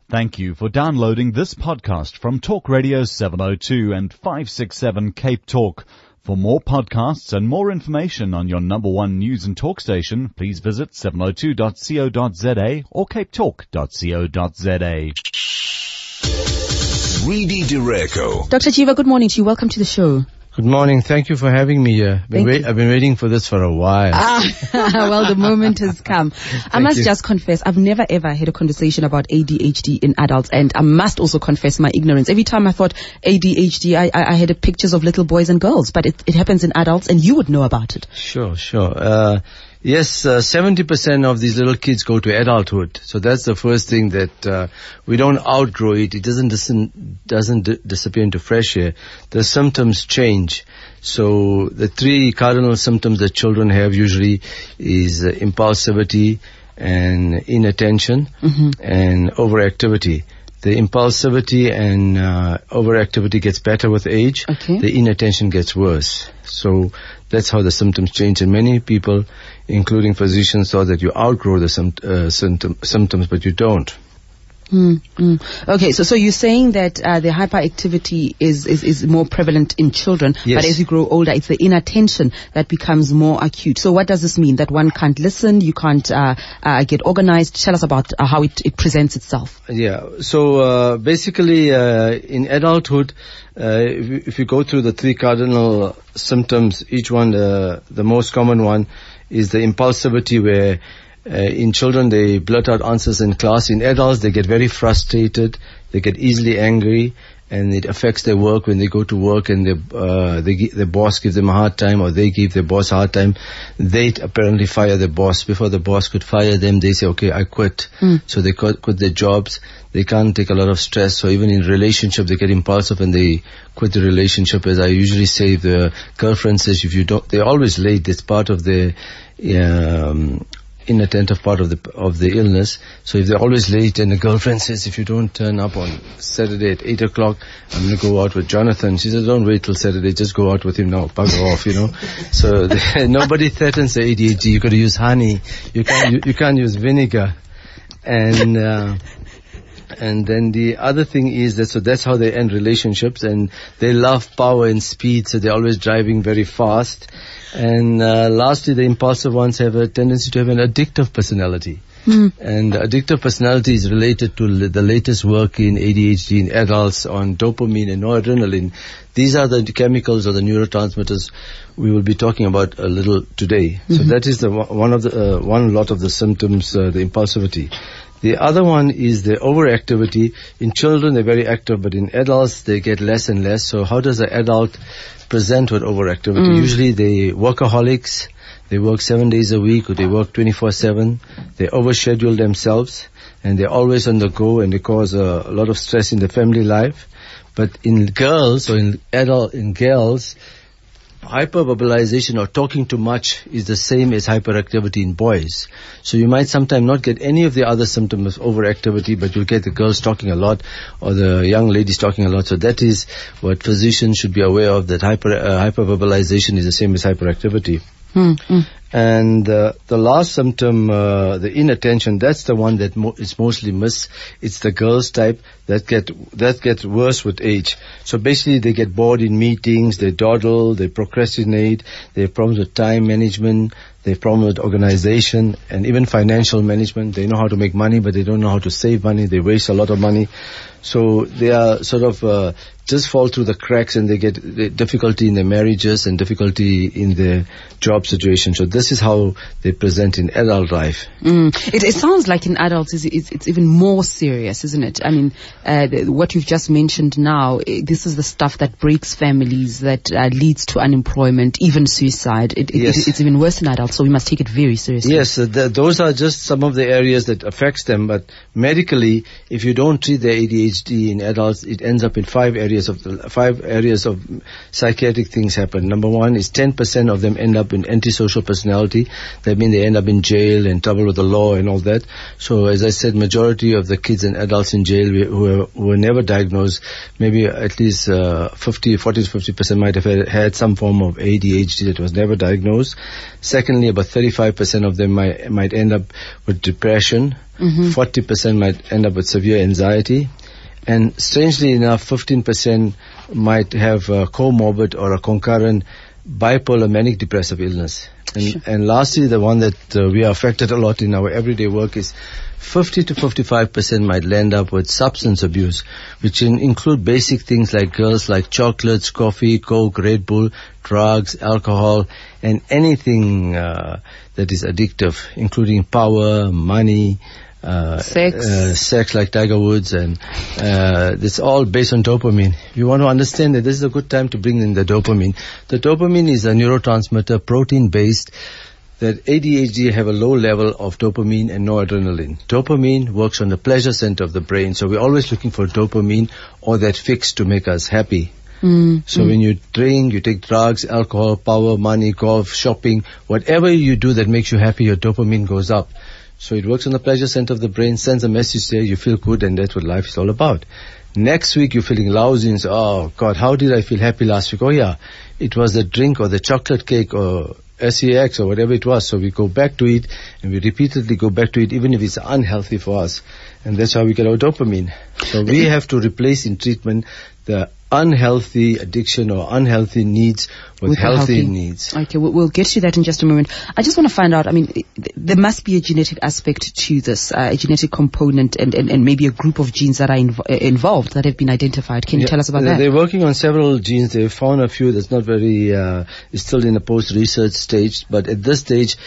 Thank you for downloading this podcast from Talk Radio 702 and 567 Cape Talk. For more podcasts and more information on your number one news and talk station, please visit 702.co.za or capetalk.co.za. Redi direko. Dr. Jiva, good morning to you. Welcome to the show. Good morning. Thank you for having me here. I've been waiting for this for a while. Well, the moment has come. I must just confess, I've never ever had a conversation about ADHD in adults, and I must also confess my ignorance. Every time I thought ADHD, I had pictures of little boys and girls, but it happens in adults, and you would know about it. Sure. Yes, 70% of these little kids go to adulthood. So that's the first thing, that we don't outgrow it. It doesn't disappear into fresh air. The symptoms change. So the three cardinal symptoms that children have usually is impulsivity and inattention and overactivity. The impulsivity and overactivity gets better with age. Okay. The inattention gets worse. So that's how the symptoms change. And many people, including physicians, thought that you outgrow the symptoms, but you don't. Okay, so you're saying that the hyperactivity is more prevalent in children, yes. But as you grow older, it's the inattention that becomes more acute. So what does this mean? That one can't listen, you can't get organized? Tell us about how it presents itself. Yeah, so basically in adulthood, if you go through the three cardinal symptoms, each one, the most common one is the impulsivity, where in children, they blurt out answers in class. In adults, they get very frustrated. They get easily angry, and it affects their work when they go to work, and the boss gives them a hard time, or they give their boss a hard time. They apparently fire the boss. Before the boss could fire them, they say, okay, I quit. So they quit their jobs. They can't take a lot of stress. So even in relationship, they get impulsive and they quit the relationship. As I usually say, the girlfriend says, if you don't, they're always late. It's part of the inattentive part of the illness. So if they're always late, and the girlfriend says, if you don't turn up on Saturday at 8 o'clock, I'm going to go out with Jonathan. She says, don't wait till Saturday, just go out with him now, bugger off, So nobody threatens the ADHD. You got to use honey. You can't use vinegar. And then the other thing is that, so that's how they end relationships, and they love power and speed, so they're always driving very fast. And lastly, the impulsive ones have a tendency to have an addictive personality. And addictive personality is related to the latest work in ADHD in adults on dopamine and noradrenaline. These are the chemicals or the neurotransmitters we will be talking about a little today. So that is one lot of the symptoms, the impulsivity. The other one is the overactivity. In children, they're very active, but in adults, they get less and less. So how does an adult present with overactivity? Usually they're workaholics. They work 7 days a week, or they work 24/7. They overschedule themselves, and they're always on the go, and they cause a lot of stress in the family life. But in girls, or in girls, hyperverbalization or talking too much is the same as hyperactivity in boys. So you might sometimes not get any of the other symptoms of overactivity, but you'll get the girls talking a lot, or the young ladies talking a lot. So that is what physicians should be aware of, that hyperverbalization is the same as hyperactivity. And the last symptom, the inattention, that's the one that is mostly missed. It's the girls type that gets worse with age. So basically, they get bored in meetings, they dawdle, they procrastinate, they have problems with time management, they have problems with organization, and even financial management. They know how to make money, but they don't know how to save money. They waste a lot of money. So they are sort of just fall through the cracks, and they get difficulty in their marriages and difficulty in their job situation. So this is how they present in adult life. It sounds like in adults it's even more serious, isn't it? I mean, what you've just mentioned now, this is the stuff that breaks families, that leads to unemployment, even suicide. It's even worse in adults, so we must take it very seriously. Yes, those are just some of the areas that affects them, but medically, if you don't treat their ADHD in adults, it ends up in five areas of psychiatric things happen. Number one is 10% of them end up in antisocial personality personality. That means they end up in jail, in trouble with the law and all that. So as I said, majority of the kids and adults in jail who were never diagnosed, maybe at least 40 to 50% might have had some form of ADHD that was never diagnosed. Secondly, about 35% of them might end up with depression. 40% might end up with severe anxiety. And strangely enough, 15% might have a comorbid or a concurrent bipolar manic depressive illness. And lastly, the one that we are affected a lot in our everyday work is 50 to 55% might land up with substance abuse, which include basic things like girls like chocolates, coffee, Coke, Red Bull, drugs, alcohol, and anything that is addictive, including power, money, sex like Tiger Woods, and it's all based on dopamine. You want to understand that this is a good time to bring in the dopamine. The dopamine is a neurotransmitter, protein-based, that ADHD have a low level of dopamine and no adrenaline. Dopamine works on the pleasure center of the brain, so we're always looking for dopamine or that fix to make us happy. So when you drink, you take drugs, alcohol, power, money, golf, shopping, whatever you do that makes you happy, your dopamine goes up. So it works on the pleasure center of the brain, sends a message there, you feel good, and that's what life is all about. Next week you're feeling lousy and say, oh God, how did I feel happy last week? Oh yeah, it was the drink or the chocolate cake or SEX or whatever it was. So we go back to it and we repeatedly go back to it even if it's unhealthy for us. And that's how we get our dopamine. So we have to replace in treatment the unhealthy addiction or unhealthy needs with healthy needs. Okay, we'll get to that in just a moment. I just want to find out, I mean, there must be a genetic aspect to this, a genetic component and maybe a group of genes that are involved that have been identified. Can you tell us about that? They're working on several genes. They've found a few that's not very, it's still in the post-research stage, but at this stage,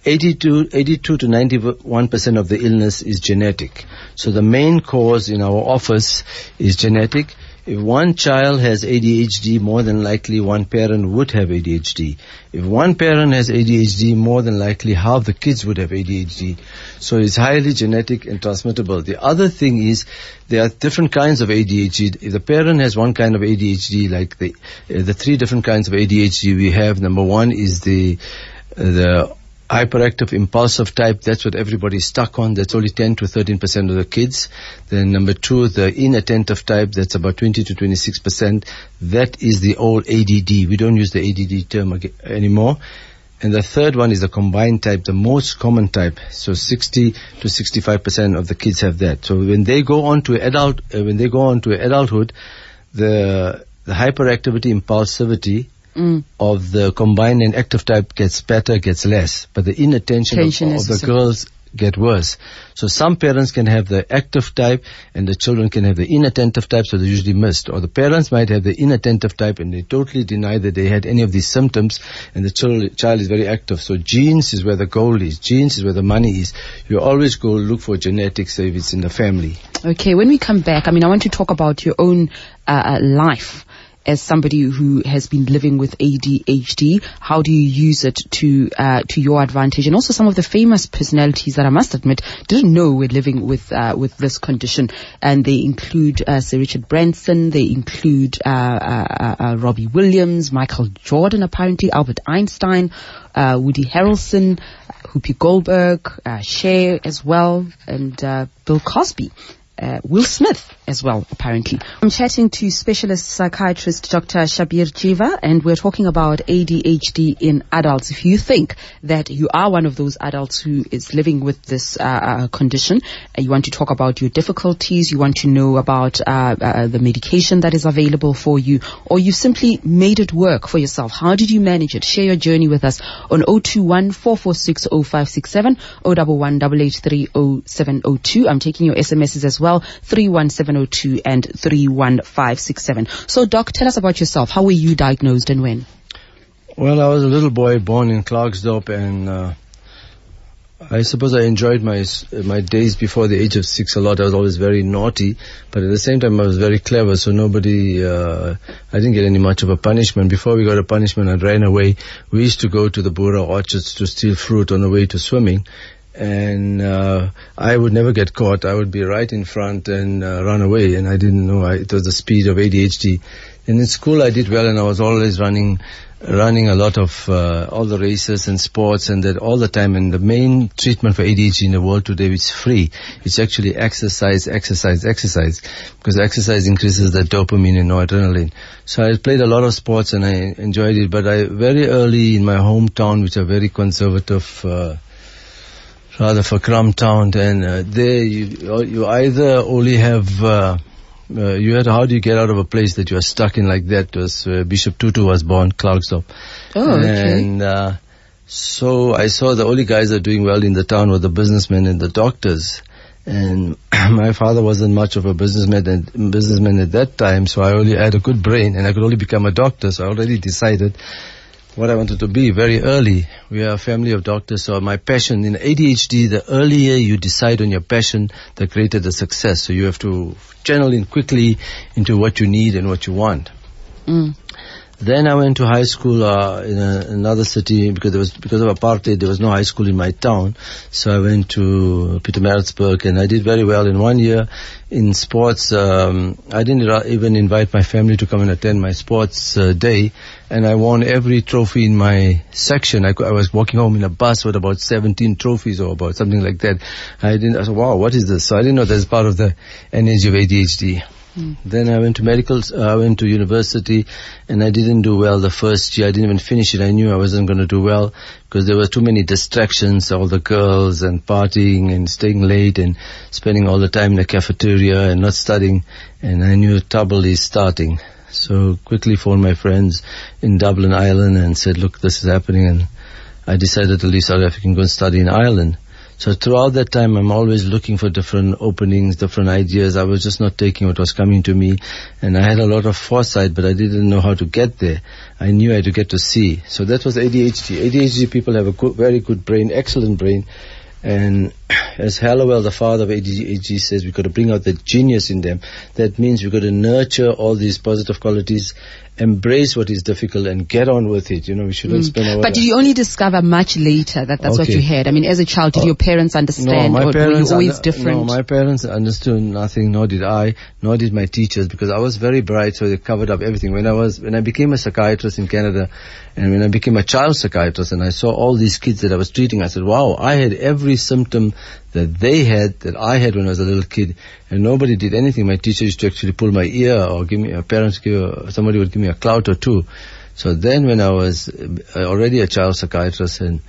82 to 91% of the illness is genetic. So the main cause in our office is genetic. If one child has ADHD, more than likely one parent would have ADHD. If one parent has ADHD, more than likely half the kids would have ADHD. So it's highly genetic and transmittable. The other thing is there are different kinds of ADHD. If the parent has one kind of ADHD, like the three different kinds of ADHD we have, number one is the hyperactive impulsive type. That's what everybody's stuck on. That's only 10 to 13% of the kids. Then number two, the inattentive type. That's about 20 to 26%. That is the old ADD. We don't use the ADD term anymore. And the third one is the combined type, the most common type. So 60 to 65% of the kids have that. So when they go on to adulthood, the hyperactivity, impulsivity of the combined and active type gets better, gets less, but the inattention of the girls get worse. So some parents can have the active type and the children can have the inattentive type, so they're usually missed. Or the parents might have the inattentive type and they totally deny that they had any of these symptoms, and the child is very active. So genes is where the gold is. Genes is where the money is. You always go look for genetics if it's in the family. Okay, when we come back, I want to talk about your own life. As somebody who has been living with ADHD, how do you use it to your advantage? And also some of the famous personalities that I must admit didn't know were living with this condition. And they include Sir Richard Branson, they include Robbie Williams, Michael Jordan apparently, Albert Einstein, Woody Harrelson, Whoopi Goldberg, Cher as well, and Bill Cosby. Will Smith as well, apparently. I'm chatting to specialist psychiatrist Dr. Shabir Jiva, and we're talking about ADHD in adults. If you think that you are one of those adults who is living with this condition, you want to talk about your difficulties, you want to know about the medication that is available for you, or you simply made it work for yourself, how did you manage it? Share your journey with us on 021-446-0567, 011-883-0702. I'm taking your SMSs as well, 31702 and 31567. So, Doc, tell us about yourself. How were you diagnosed and when? Well, I was a little boy born in Klerksdorp, and I suppose I enjoyed my days before the age of 6 a lot. I was always very naughty, but at the same time I was very clever, so I didn't get any much of a punishment. Before we got a punishment, I ran away. We used to go to the Boer orchards to steal fruit on the way to swimming. and I would never get caught. I would be right in front and run away, and I didn't know it was the speed of ADHD. And in school I did well, and I was always running a lot of all the races and sports and that all the time. And the main treatment for ADHD in the world today is free. It's actually exercise, because exercise increases the dopamine and noradrenaline. So I played a lot of sports and I enjoyed it, but I very early in my hometown, which are very conservative, rather for crumb town, and there you either only have how do you get out of a place that you are stuck in like that? Was Bishop Tutu was born, Clarksdorp. Oh, okay. And so I saw the only guys that are doing well in the town were the businessmen and the doctors. And my father wasn't much of a businessman at that time, so I only had a good brain, and I could only become a doctor. So I already decided what I wanted to be very early. We are a family of doctors, so my passion in ADHD, the earlier you decide on your passion, the greater the success. So you have to channel in quickly into what you need and what you want. Then I went to high school in another city because of apartheid. There was no high school in my town, so I went to Pietermaritzburg, and I did very well in 1 year in sports. I didn't even invite my family to come and attend my sports day, and I won every trophy in my section. I was walking home in a bus with about 17 trophies or about something like that. I said, wow, what is this? So I didn't know that's part of the energy of ADHD. Then I went to university, and I didn't do well the first year. I didn't even finish it. I knew I wasn't going to do well because there were too many distractions, all the girls and partying and staying late and spending all the time in the cafeteria and not studying. And I knew trouble is starting. So quickly phoned my friends in Dublin, Ireland, and said, look, this is happening. And I decided to leave South Africa and go and study in Ireland. So throughout that time, I'm always looking for different openings, different ideas. I was just not taking what was coming to me. And I had a lot of foresight, but I didn't know how to get there. I knew I had to get to see. So that was ADHD. ADHD people have a very good brain, excellent brain. And as Hallowell, the father of ADHD, says, we've got to bring out the genius in them. That means we've got to nurture all these positive qualities, embrace what is difficult, and get on with it. We shouldn't spend our... But did you only discover much later that's what you had? I mean, as a child, did your parents understand, or were you always different? No, my parents understood nothing, nor did I, nor did my teachers, because I was very bright, so they covered up everything. When I became a psychiatrist in Canada, and when I became a child psychiatrist, and I saw all these kids that I was treating, I said, wow, I had every symptom that they had, that I had when I was a little kid, and nobody did anything. My teacher used to actually pull my ear, or somebody would give me a clout or two. So then when I was already a child psychiatrist, and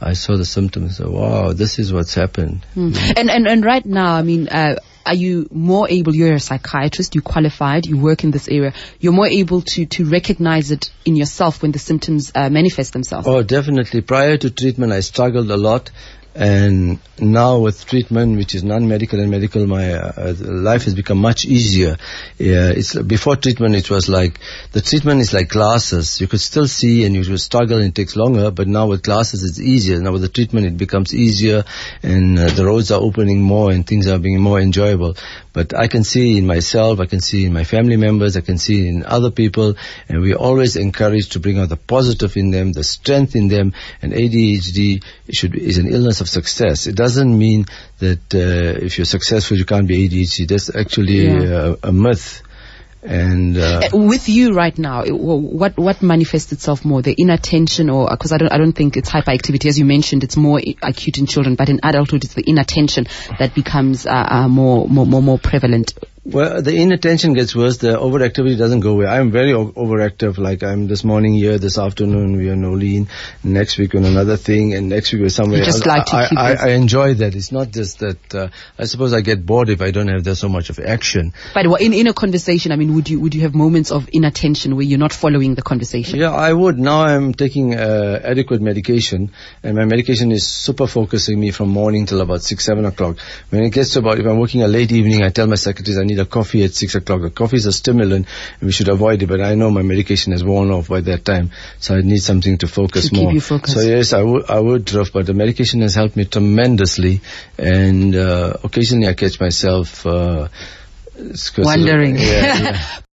I saw the symptoms, so wow, this is what's happened. And right now, I mean, are you more able, you're a psychiatrist, you qualified, you work in this area, you're more able to recognize it in yourself when the symptoms manifest themselves? Oh, definitely. Prior to treatment, I struggled a lot. And now with treatment, which is non-medical and medical, my life has become much easier. Before treatment, it was like, the treatment is like glasses. You could still see and you could struggle and it takes longer, but now with glasses it's easier. Now with the treatment it becomes easier, and the roads are opening more and things are being more enjoyable. But I can see in myself, I can see in my family members, I can see in other people, and we're always encouraged to bring out the positive in them, the strength in them, and ADHD is an illness of success. It doesn't mean that if you're successful you can't be ADHD. That's actually a myth. And with you right now, what manifests itself more, the inattention, or because I don't think it's hyperactivity, as you mentioned, it's more acute in children, but in adulthood it's the inattention that becomes more prevalent. Well, the inattention gets worse. The overactivity doesn't go away. I'm very overactive. Like I'm this morning here, this afternoon we are in Olean, next week on another thing, and next week we're somewhere else. I enjoy that. It's not just that. I suppose I get bored if I don't have so much of action. But in a conversation, I mean, would you have moments of inattention where you're not following the conversation? Yeah, I would. Now I'm taking adequate medication, and my medication is super focusing me from morning till about 6-7 o'clock. When it gets to about, if I'm working a late evening, I tell my secretaries I need a coffee at 6 o'clock. The coffee is a stimulant and we should avoid it, but I know my medication has worn off by that time, so I need something to focus more. Keep you focused. So yes, I would drift, but the medication has helped me tremendously, and occasionally I catch myself wondering.